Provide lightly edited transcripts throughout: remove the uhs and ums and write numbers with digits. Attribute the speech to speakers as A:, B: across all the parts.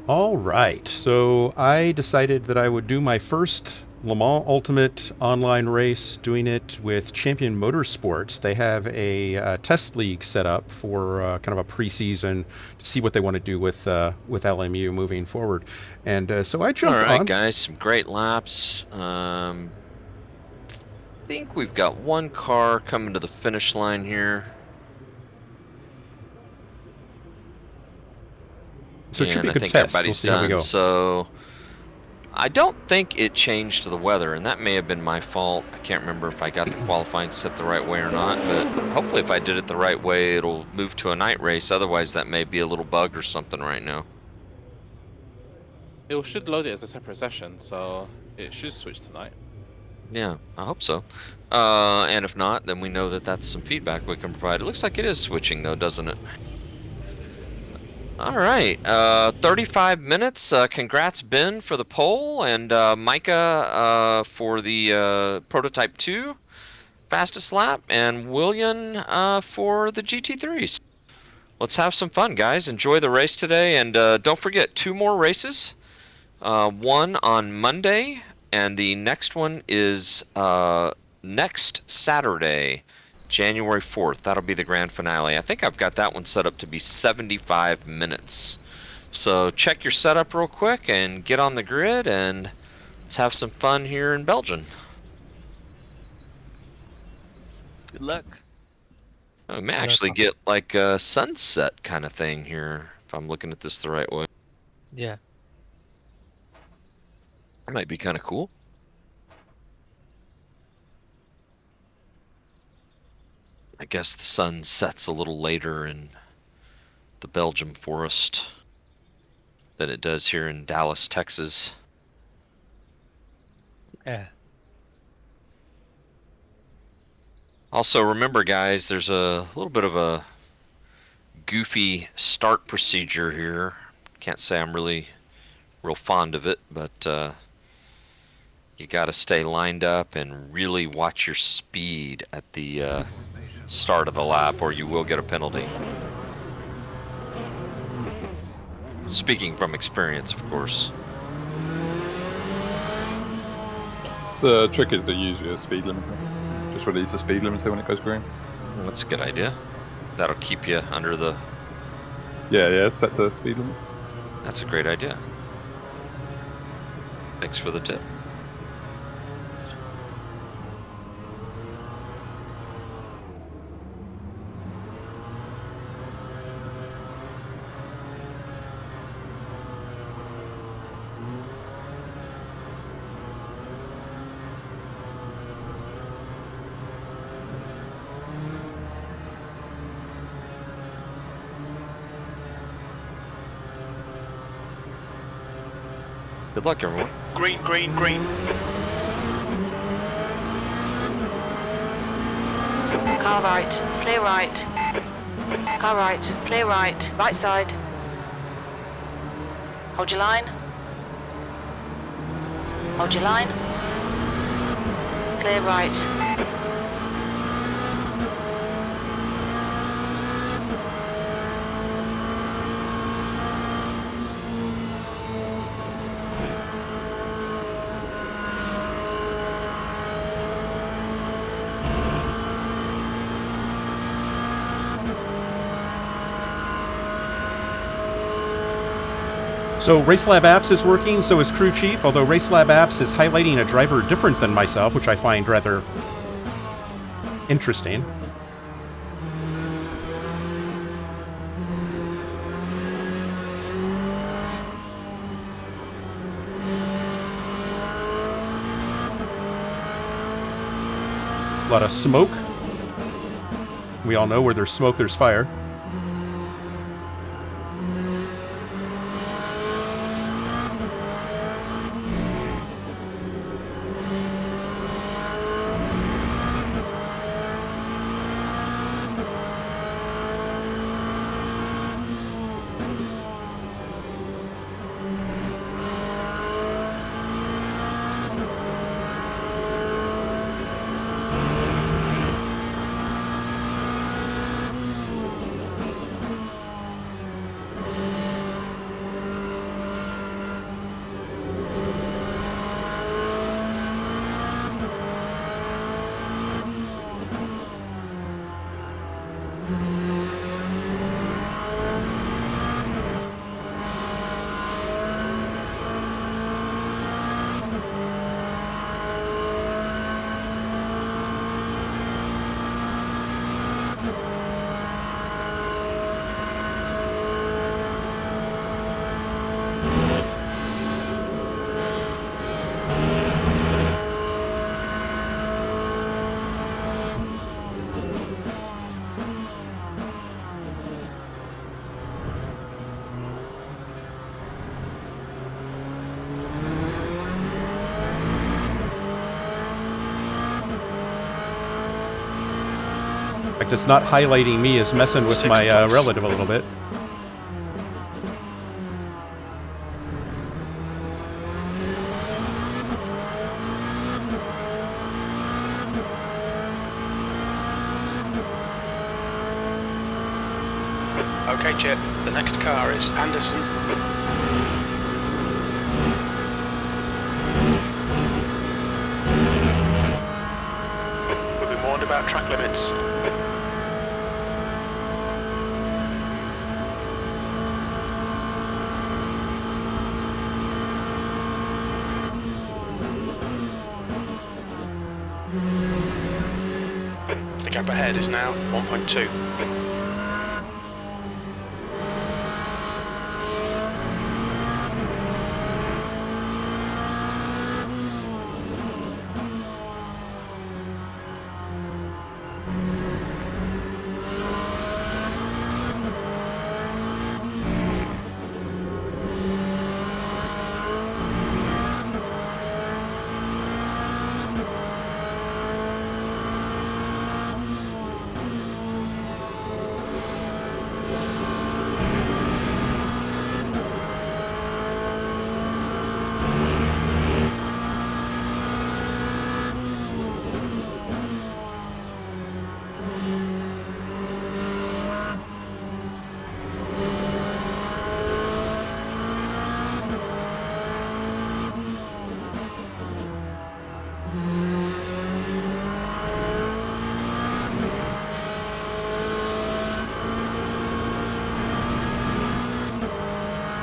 A: All right. So I decided that I would do my first Le Mans Ultimate online race, doing it with Champion Motorsports. They have a test league set up for kind of a preseason to see what they want to do with LMU moving forward. And so I
B: All
A: jumped
B: right,
A: on.
B: guys, some great laps. Think we've got one car coming to the finish line here,
A: So it should be
B: and
A: a
B: I
A: good
B: think
A: test. We'll
B: everybody's
A: see how we
B: done.
A: go.
B: So I don't think it changed the weather, and that may have been my fault. I can't remember if I got the qualifying set the right way or not, but hopefully if I did it the right way, it'll move to a night race. Otherwise, that may be a little bug or something right now.
C: It should load it as a separate session, so it should switch tonight.
B: Yeah, I hope so. And if not, then we know that that's some feedback we can provide. It looks like it is switching though, doesn't it? All right, 35 minutes. Congrats, Ben, for the pole, and Micah for the Prototype 2 fastest lap, and William for the GT3s. Let's have some fun, guys. Enjoy the race today, and don't forget, 2 more races. One on Monday, and the next one is next Saturday, January 4th. That'll be the grand finale. I think I've got that one set up to be 75 minutes. So check your setup real quick and get on the grid, and let's have some fun here in Belgium.
D: Good luck.
B: We may actually get like a sunset kind of thing here, if I'm looking at this the right way.
D: Yeah.
B: That might be kind of cool. I guess the sun sets a little later in the Belgium forest than it does here in Dallas, Texas.
D: Yeah.
B: Also, remember, guys, there's a little bit of a goofy start procedure here. Can't say I'm really real fond of it, but you got to stay lined up and really watch your speed at the start of the lap, or you will get a penalty. Speaking from experience, of course.
E: The trick is to use your speed limiter. Just release the speed limiter when it goes green.
B: Well, that's a good idea. That'll keep you under the...
E: Yeah, set the speed limit.
B: That's a great idea. Thanks for the tip. Good luck, everyone.
F: Green, green, green.
G: Car right, clear right. Car right, clear right. Right side. Hold your line. Hold your line. Clear right.
A: So Racelab Apps is working, so is Crew Chief, although Racelab Apps is highlighting a driver different than myself, which I find rather interesting. A lot of smoke. We all know where there's smoke, there's fire. it's not highlighting me is messing with my relative a little bit.
F: Okay, Chip. The next car is Anderson. We'll be warned about track limits. The gap ahead is now 1.2.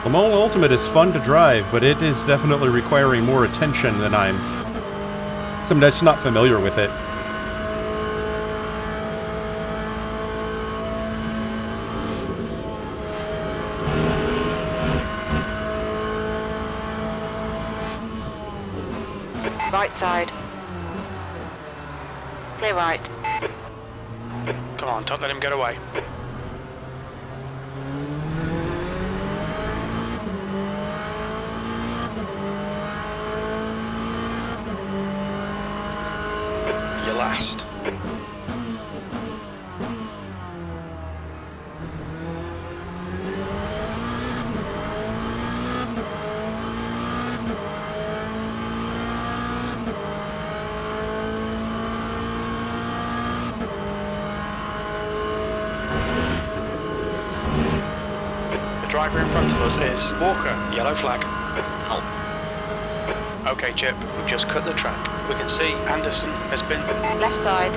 A: Le Mans Ultimate is fun to drive, but it is definitely requiring more attention than I'm just not familiar with it.
G: Right side. Clear right.
F: Come on, don't let him get away. You're last. The driver in front of us is Walker, yellow flag. Okay, Chip, we've just cut the track. We can see Anderson has been...
G: Left side.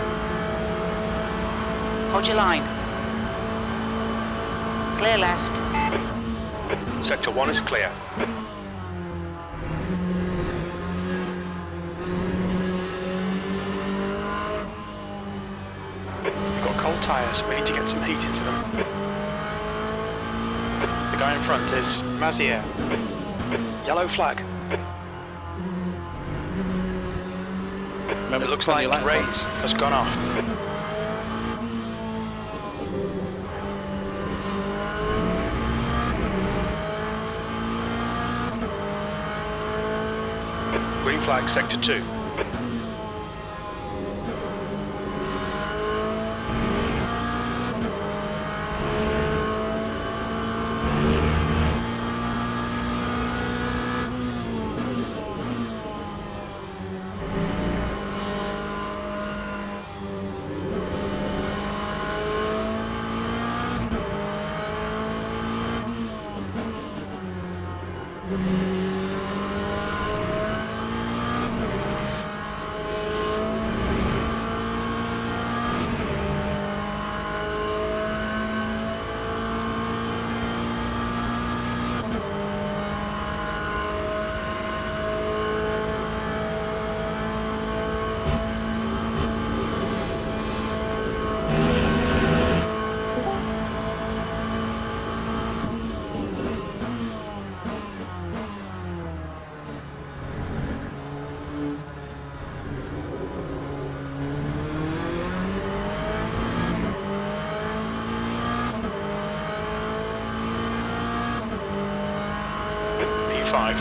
G: Hold your line. Clear left.
F: Sector 1 is clear. We've got cold tyres, we need to get some heat into them. The guy in front is Mazier. Yellow flag.
C: Remember
F: It
C: to
F: looks
C: turn
F: like
C: your lights on.
F: Ray's has gone off. Green flag, sector 2. P5.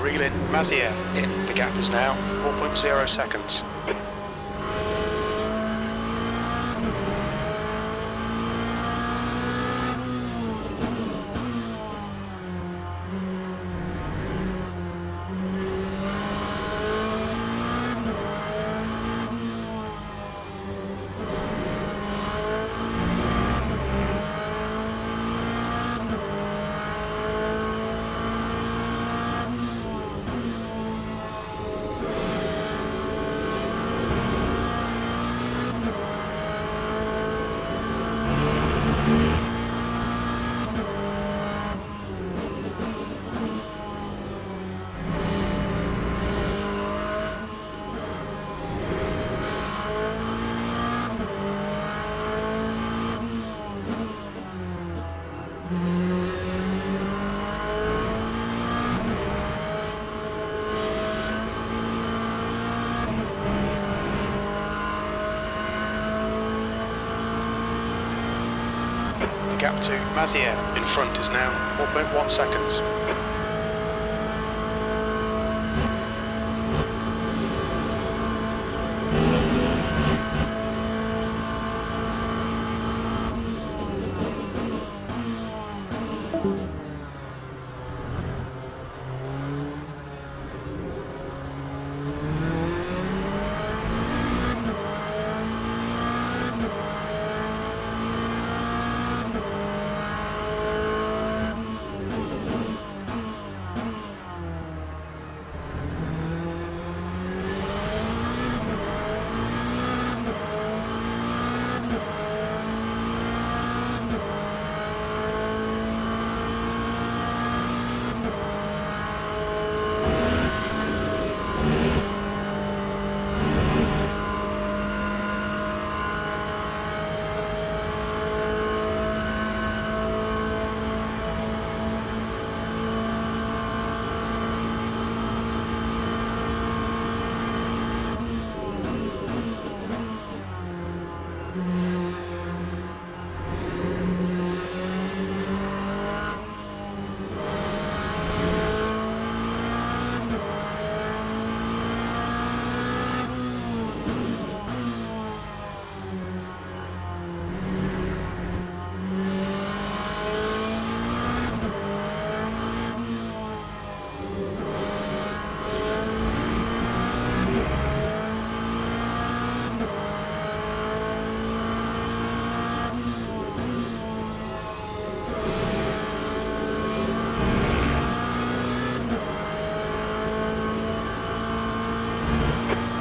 F: Reel in. Mazier in. The gap is now 4.0 seconds. The gap to Mazier in front is now 4.1 seconds.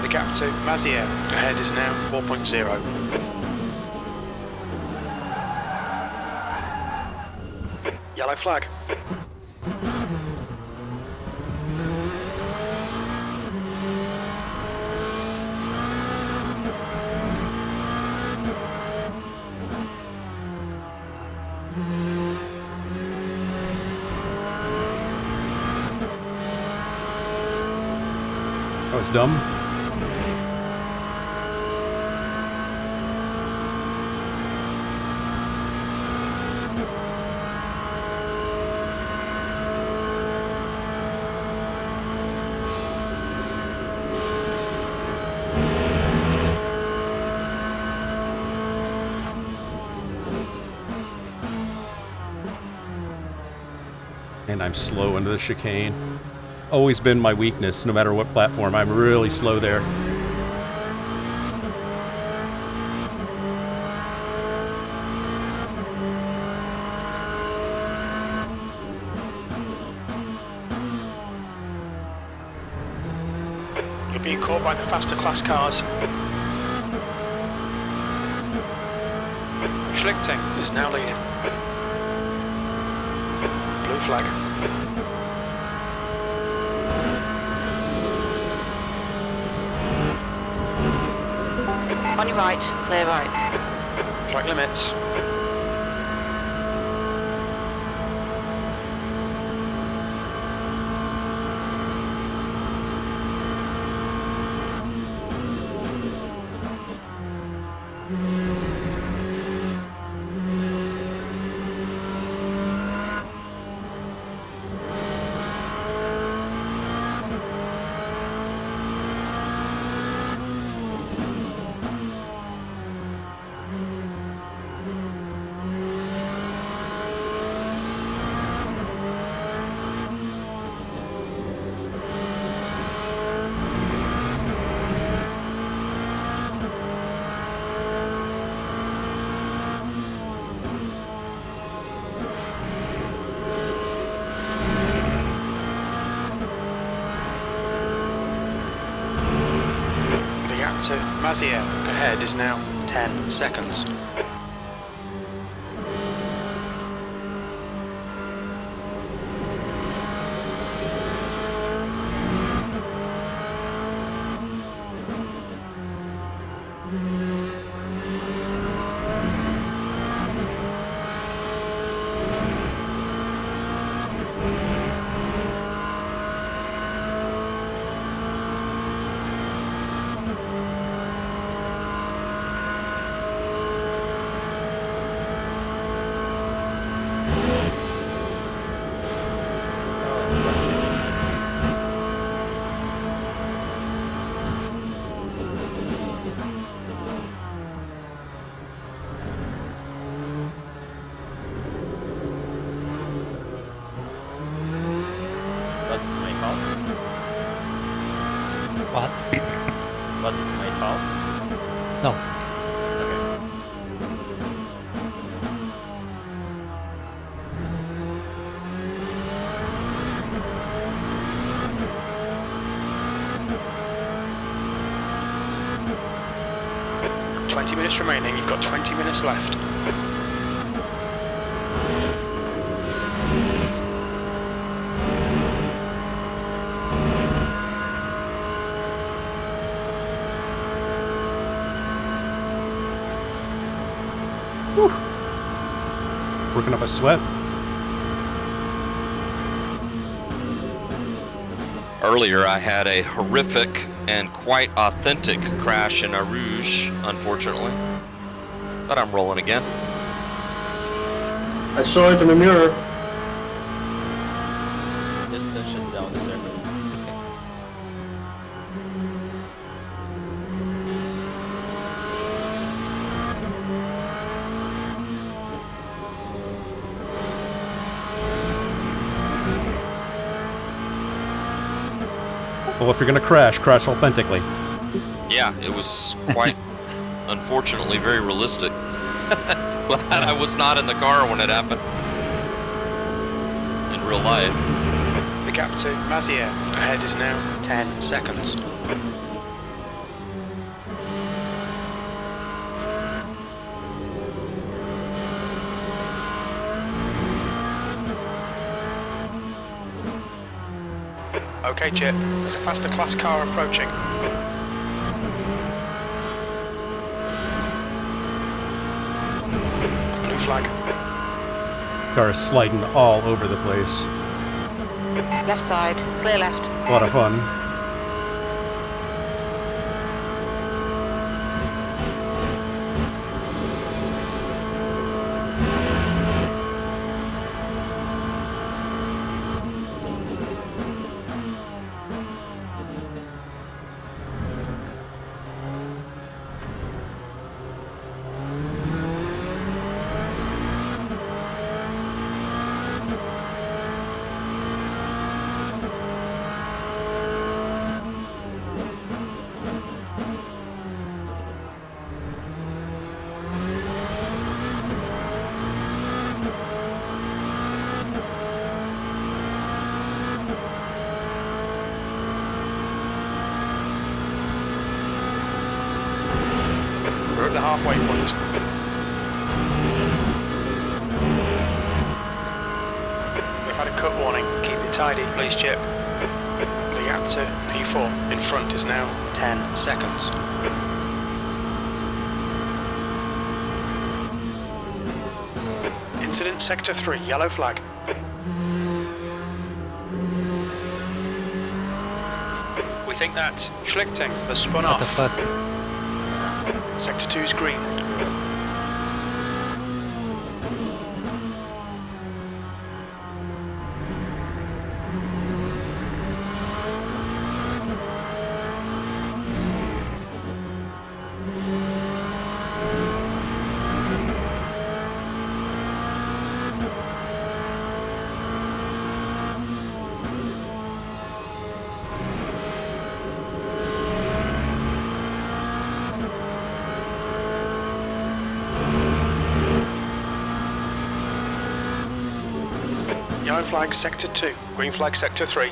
F: The gap to Mazier ahead is now 4.0. Yellow flag.
A: That was dumb. And I'm slow into the chicane. Always been my weakness, no matter what platform. I'm really slow there.
F: You're being caught by the faster class cars. Schlichting is now leading. Blue flag.
G: On your right, clear right.
F: Track limits. to Mazier. Ahead is now 10 seconds.
H: Was it my fault?
D: What?
H: Was it my fault?
D: No.
H: Okay.
F: Got 20 minutes remaining. You've got 20 minutes left.
A: Working up a sweat.
B: Earlier, I had a horrific and quite authentic crash in a Rouge, unfortunately. But I'm rolling again.
I: I saw it in the mirror.
H: Just shut down the server.
A: Well, if you're gonna crash, crash authentically.
B: Yeah, it was quite, unfortunately, very realistic. Glad I was not in the car when it happened. In real life.
F: The gap to Mazier. Ahead is now 10 seconds. Okay, Chip. There's a faster class car approaching. Blue flag.
A: Car is sliding all over the place.
G: Left side, clear left.
A: A lot of fun.
F: We're at the halfway point. We've had a cut warning. Keep it tidy, please, Chip. The gap to P4 in front is now 10 seconds. Incident Sector 3, yellow flag. We think that Schlichting has spun
D: What
F: off.
D: the fuck?
F: Sector 2 is green. Yellow flag Sector 2, green flag Sector 3.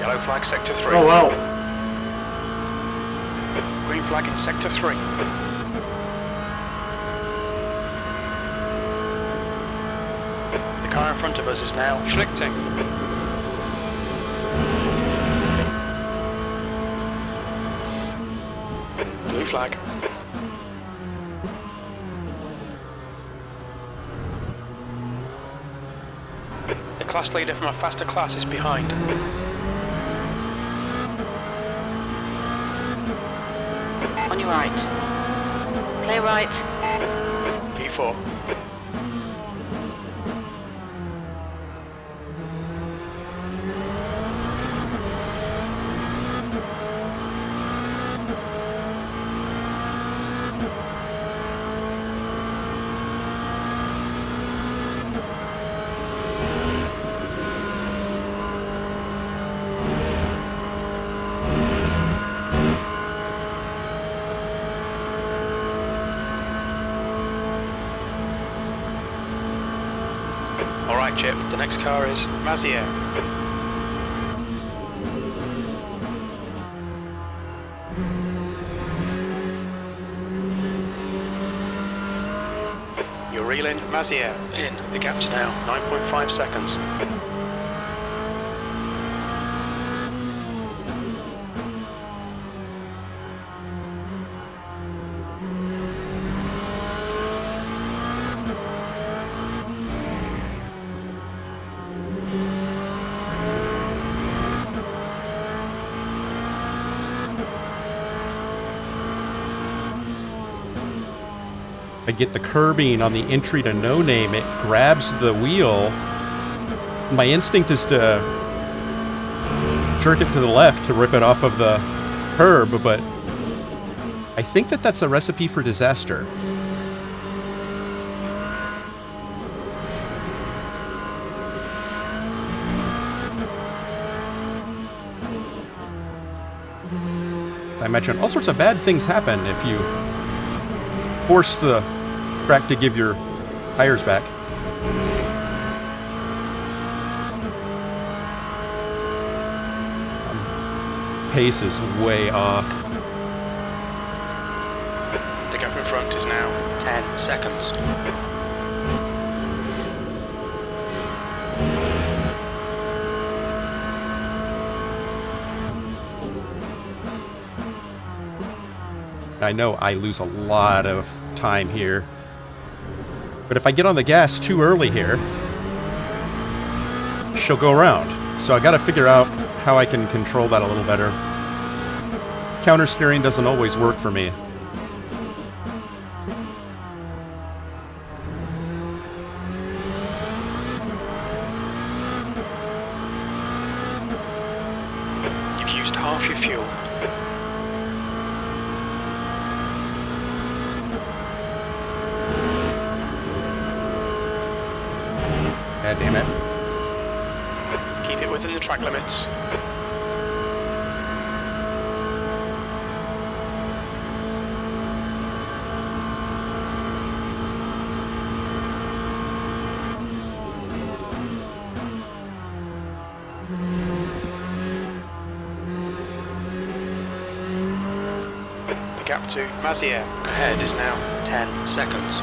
F: Yellow flag sector 3.
I: Oh wow.
F: Green flag in sector 3. The car in front of us is now schlichting. Blue flag. The class leader from a faster class is behind.
G: On your right. Clear right.
F: P4. Alright Chip, the next car is Mazier. You're reeling Mazier in. The gap's now 9.5 seconds.
A: I get the curbing on the entry to No Name, it grabs the wheel. My instinct is to jerk it to the left to rip it off of the curb, but I think that that's a recipe for disaster. I imagine all sorts of bad things happen if you force the track to give your tires back. Pace is way off.
F: The gap in front is now 10 seconds.
A: I know I lose a lot of time here. But if I get on the gas too early here, she'll go around. So I gotta figure out how I can control that a little better. Counter steering doesn't always work for me.
F: You've used half your fuel.
A: God damn it.
F: Keep it within the track limits. The gap to Mazier ahead is now 10 seconds.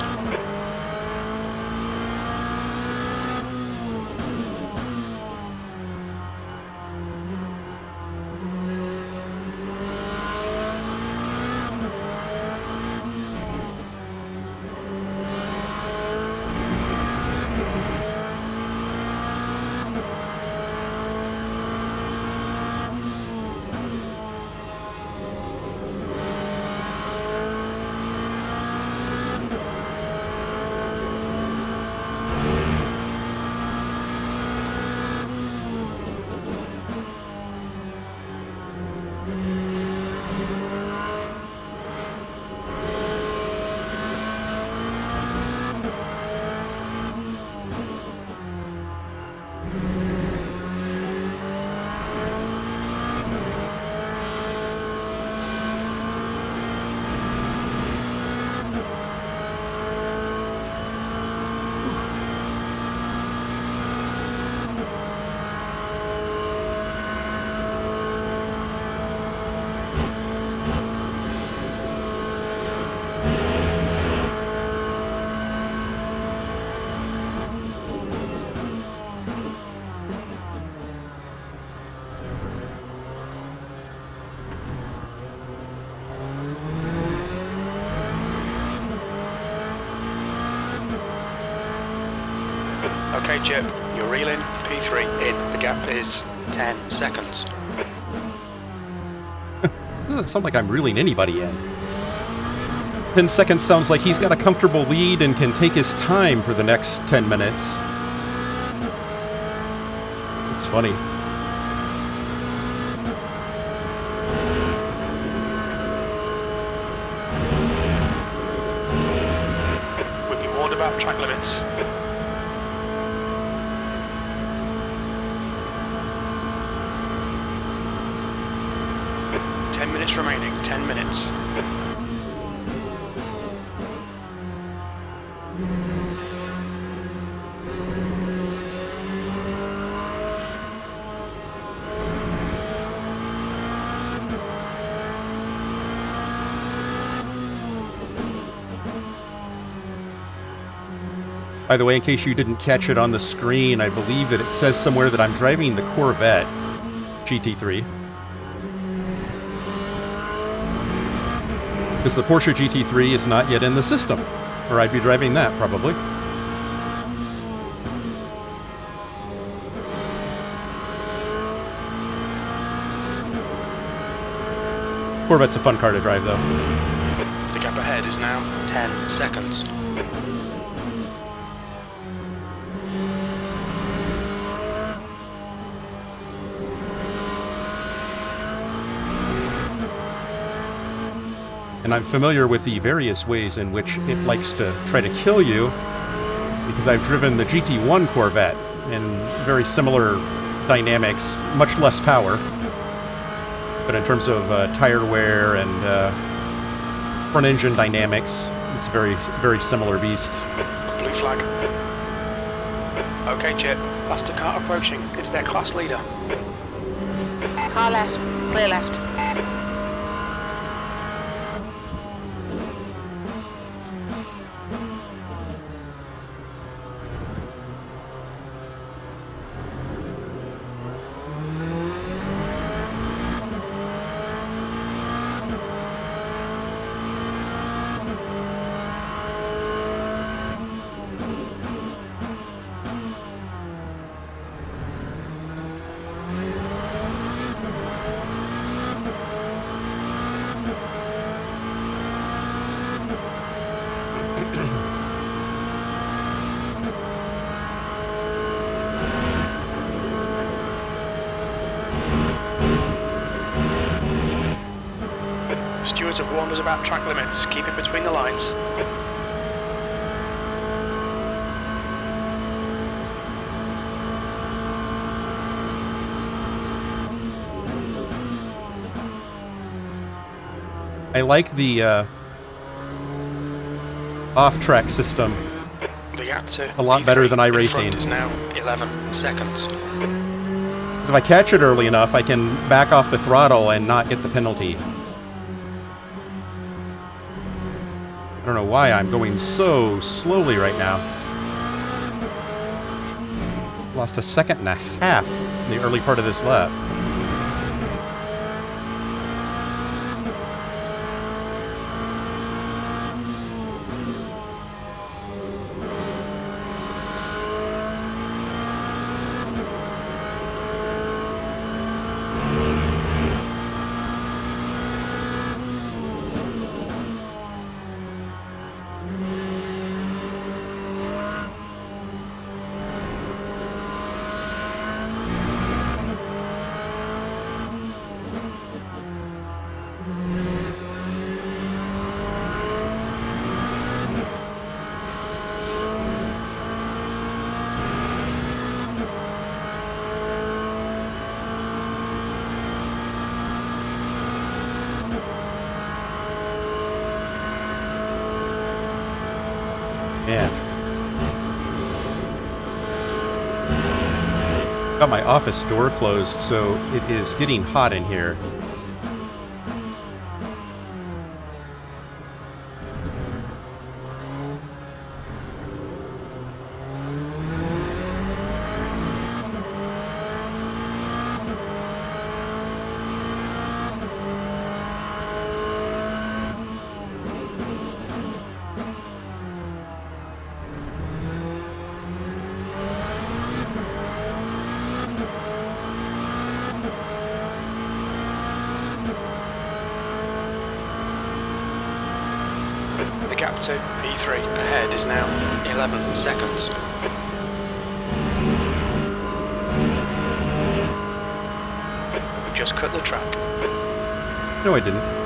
F: Okay, Chip, you're reeling. P3 in. The gap is 10 seconds.
A: Doesn't sound like I'm reeling anybody in. 10 seconds sounds like he's got a comfortable lead and can take his time for the next 10 minutes. It's funny.
F: We'll be warned about track limits. Minutes remaining, 10 minutes.
A: By the way, in case you didn't catch it on the screen, I believe that it says somewhere that I'm driving the Corvette GT3. Because the Porsche GT3 is not yet in the system, or I'd be driving that probably. Corvette's a fun car to drive, though.
F: The gap ahead is now 10 seconds.
A: And I'm familiar with the various ways in which it likes to try to kill you, because I've driven the GT1 Corvette in very similar dynamics, much less power. But in terms of tire wear and front engine dynamics, it's a very, very similar beast.
F: Blue flag. Okay, Chip. Faster car approaching. It's their class leader.
G: Car left. Clear left.
F: Stewards have warned us about track limits. Keep it between the lines.
A: I like the off-track system
F: The gap to
A: a lot better than
F: in
A: iRacing.
F: front is now 11 seconds.
A: Because if I catch it early enough, I can back off the throttle and not get the penalty. I don't know why I'm going so slowly right now. Lost a second and a half in the early part of this lap. Man. Got my office door closed, so it is getting hot in here.
F: gap to P3 ahead is now 11 seconds. We've just cut the track.
A: No, I didn't.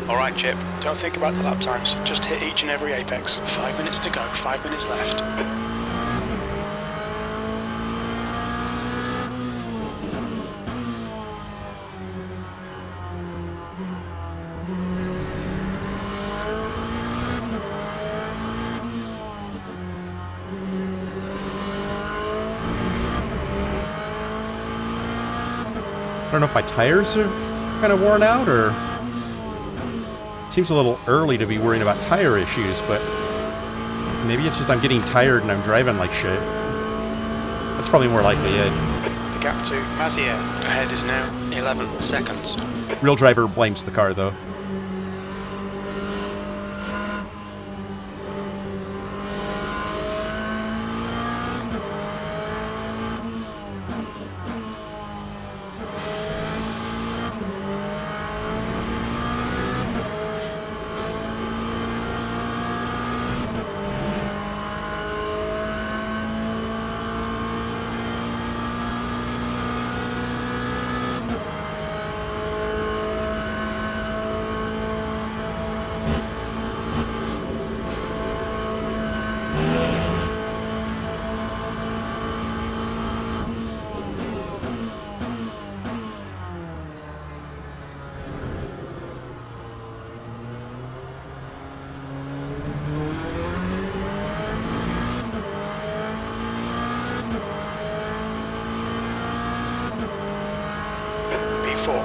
F: Alright Chip, don't think about the lap times, just hit each and every apex. 5 minutes to go, 5 minutes left.
A: I don't know if my tires are kind of worn out, or seems a little early to be worrying about tire issues, but maybe it's just I'm getting tired and I'm driving like shit. That's probably more likely it.
F: The gap to Mazier ahead is now 11 seconds.
A: Real driver blames the car, though.
F: P4.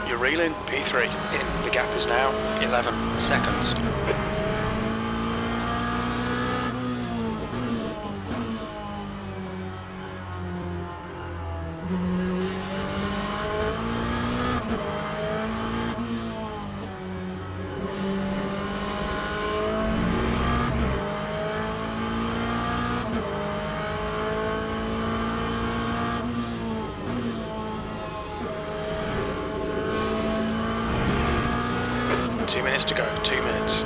F: You're reeling, P3. In. The gap is now 11 seconds. Two minutes to go, 2 minutes.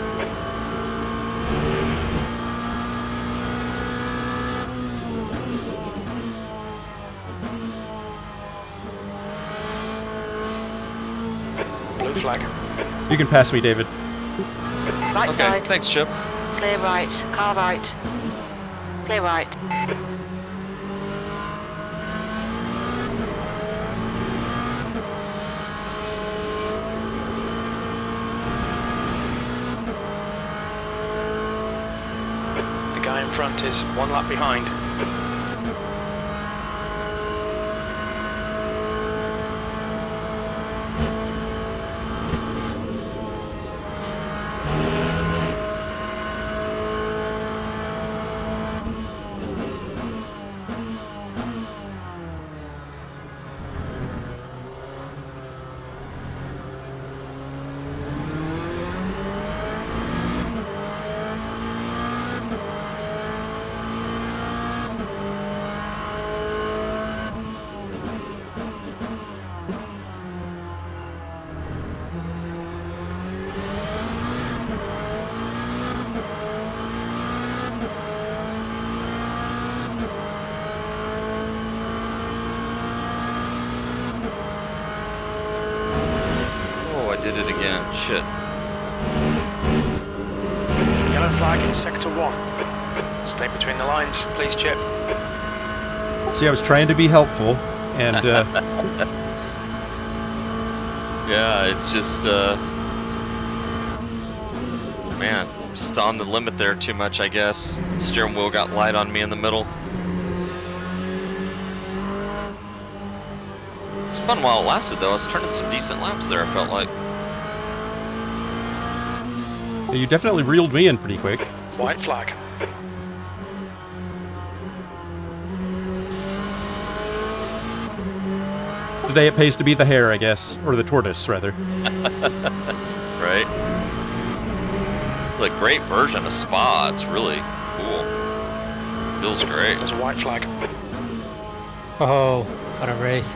F: Blue flag.
A: You can pass me, David.
G: Right
B: Okay,
G: side.
B: thanks, Chip.
G: Clear right. Car right. Clear right.
F: The guy in front is 1 lap behind.
B: Oh, I did it again. Shit.
F: Yellow Yellow flag in sector 1. Stay between the lines, please, Chip.
A: See, I was trying to be helpful, and
B: Yeah, it's just, man, just on the limit there too much, I guess. Steering wheel got light on me in the middle. It's fun while it lasted, though. I was turning some decent laps there, I felt like.
A: you definitely reeled me in pretty quick.
F: White flag.
A: Today it pays to be the hare, I guess, or the tortoise, rather.
B: Right? It's a great version of Spa. It's really cool. Feels great.
F: There's a white flag.
D: Oh, what a race.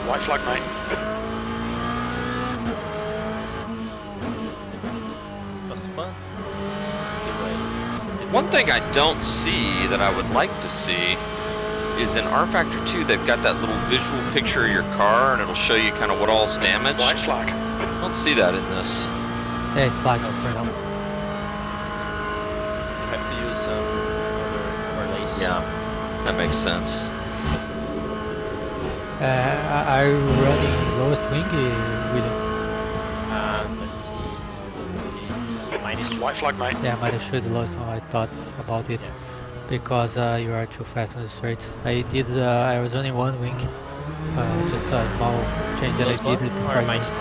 F: White flag, mate.
H: Was fun. Good way.
B: One thing I don't see that I would like to see is in R Factor 2, they've got that little visual picture of your car, and it'll show you kind of what all's damaged.
F: White flag.
B: I don't see that in this.
D: Yeah, it's like up right now.
H: You have to use some other overlays.
B: Yeah, that makes sense.
D: Are you running lowest wing, William?
H: Let me see. It's minus
F: White flag, mate.
D: Yeah, might have showed the lowest one. I thought about it because you are too fast on the straights. I was running one wing, just a small change that I
H: Plus one
D: did before
H: or
D: I
H: minus
D: missed.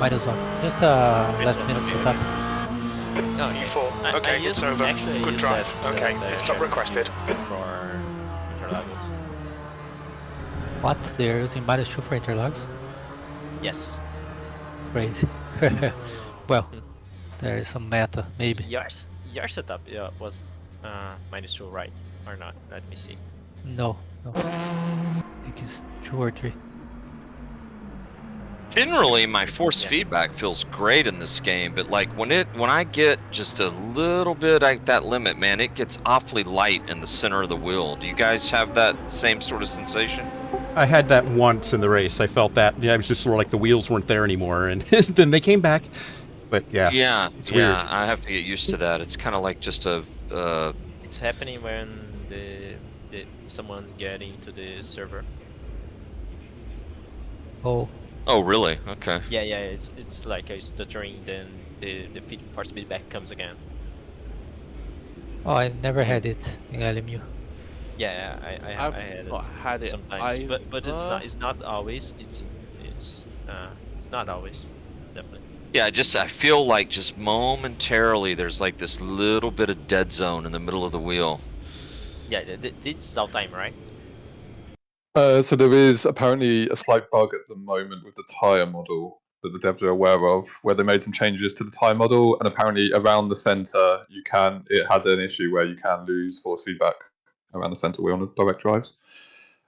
D: Minus one. Just last minute
H: okay,
D: setup.
H: No,
F: U4.
H: I
F: Okay,
H: used,
F: it's over.
H: actually I
F: Good
H: used
F: drive.
H: that,
F: Okay,
H: the
F: stop requested.
H: For Interlagos.
D: What? They're using minus 2 for interlocks?
H: Yes.
D: Crazy. Well, there is some meta, maybe.
H: Your setup was minus 2, right? Or not? Let me see.
D: No. I think it's 2 or 3.
B: Generally, my force
H: Yeah.
B: feedback feels great in this game, but like when I get just a little bit at that limit, man, it gets awfully light in the center of the wheel. Do you guys have that same sort of sensation?
A: I had that once in the race. I felt that. Yeah, it was just sort of like the wheels weren't there anymore, and then they came back. But yeah,
B: Yeah,
A: it's
B: yeah,
A: weird.
B: I have to get used to that. It's kind of like just a
H: It's happening when someone get into the server.
D: Oh,
B: Oh, really? Okay.
H: Yeah, it's like a stuttering, then the force feedback comes again.
D: oh, I never had it in LMU.
H: Yeah, I
C: I've
H: had it
C: not had it
H: sometimes, but
C: either.
H: it's not always. It's not always, definitely.
B: Yeah, I feel like just momentarily there's like this little bit of dead zone in the middle of the wheel.
H: Yeah, it's out time, right?
E: So there is apparently a slight bug at the moment with the tyre model that the devs are aware of, where they made some changes to the tyre model, and apparently around the centre it has an issue where you can lose force feedback around the centre wheel on the direct drives,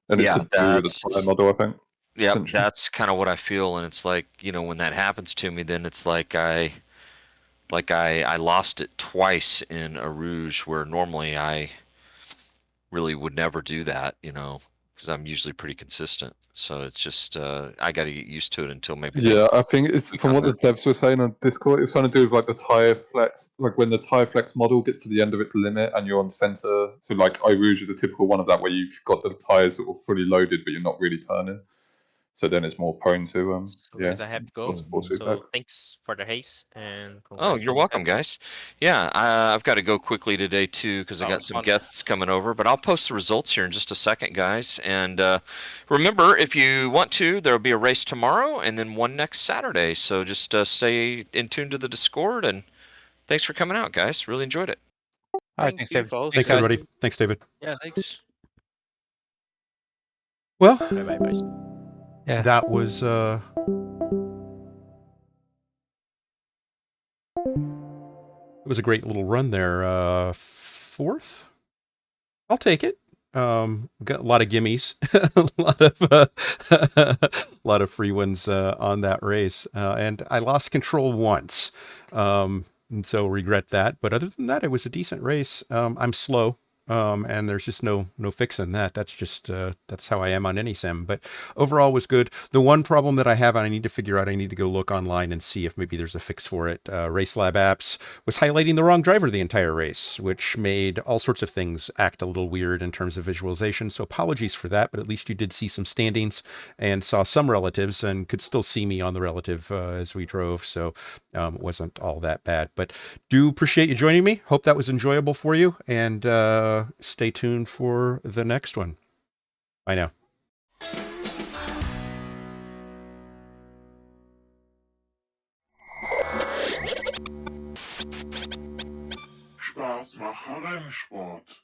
E: and it's
B: Yeah,
E: to do with the tyre model, I think.
B: Yep,
E: essentially.
B: that's kind of what I feel, and it's like, when that happens to me, then it's like I lost it twice in a Rouge, where normally I really would never do that, because I'm usually pretty consistent. So it's just I got to get used to it until maybe they
E: Yeah, I think it's
B: tweak
E: from
B: on
E: what the
B: that.
E: devs were saying on Discord. It's something to do with like the tire flex, like when the tire flex model gets to the end of its limit and you're on center. So like iRouge is a typical one of that where you've got the tires sort of fully loaded, but you're not really turning. So then it's more prone to
H: So guys, I have to go.
E: loss of force feedback.
H: So thanks for the race and
B: Oh,
H: congrats
B: you're
H: on
B: welcome,
H: that.
B: guys. Yeah, I've got to go quickly today too because I
C: That
B: got
C: was
B: some
C: fun.
B: guests coming over. But I'll post the results here in just a second, guys. And remember, if you want to, there will be a race tomorrow and then one next Saturday. So just stay in tune to the Discord. And thanks for coming out, guys. Really enjoyed it.
D: Alright,
C: Thank
D: thanks,
C: you,
D: David.
C: folks.
A: Thanks,
D: guys.
A: everybody. Thanks, David.
D: Yeah, thanks.
A: Well,
H: Bye bye, boys.
D: Yeah.
A: that was it was a great little run there. Fourth? I'll take it. Got a lot of gimmies, a lot of a lot of free ones on that race, and I lost control once, and so regret that. But other than that, it was a decent race. I'm slow. And there's just no fixing that. That's just that's how I am on any sim. But overall was good. The one problem that I have, and I need to figure out, I need to go look online and see if maybe there's a fix for it. Racelab apps was highlighting the wrong driver the entire race, which made all sorts of things act a little weird in terms of visualization. So apologies for that, but at least you did see some standings and saw some relatives and could still see me on the relative as we drove. So it wasn't all that bad. But do appreciate you joining me. Hope that was enjoyable for you, and stay tuned for the next one. Bye now.
I: Spaß machen Rennsport.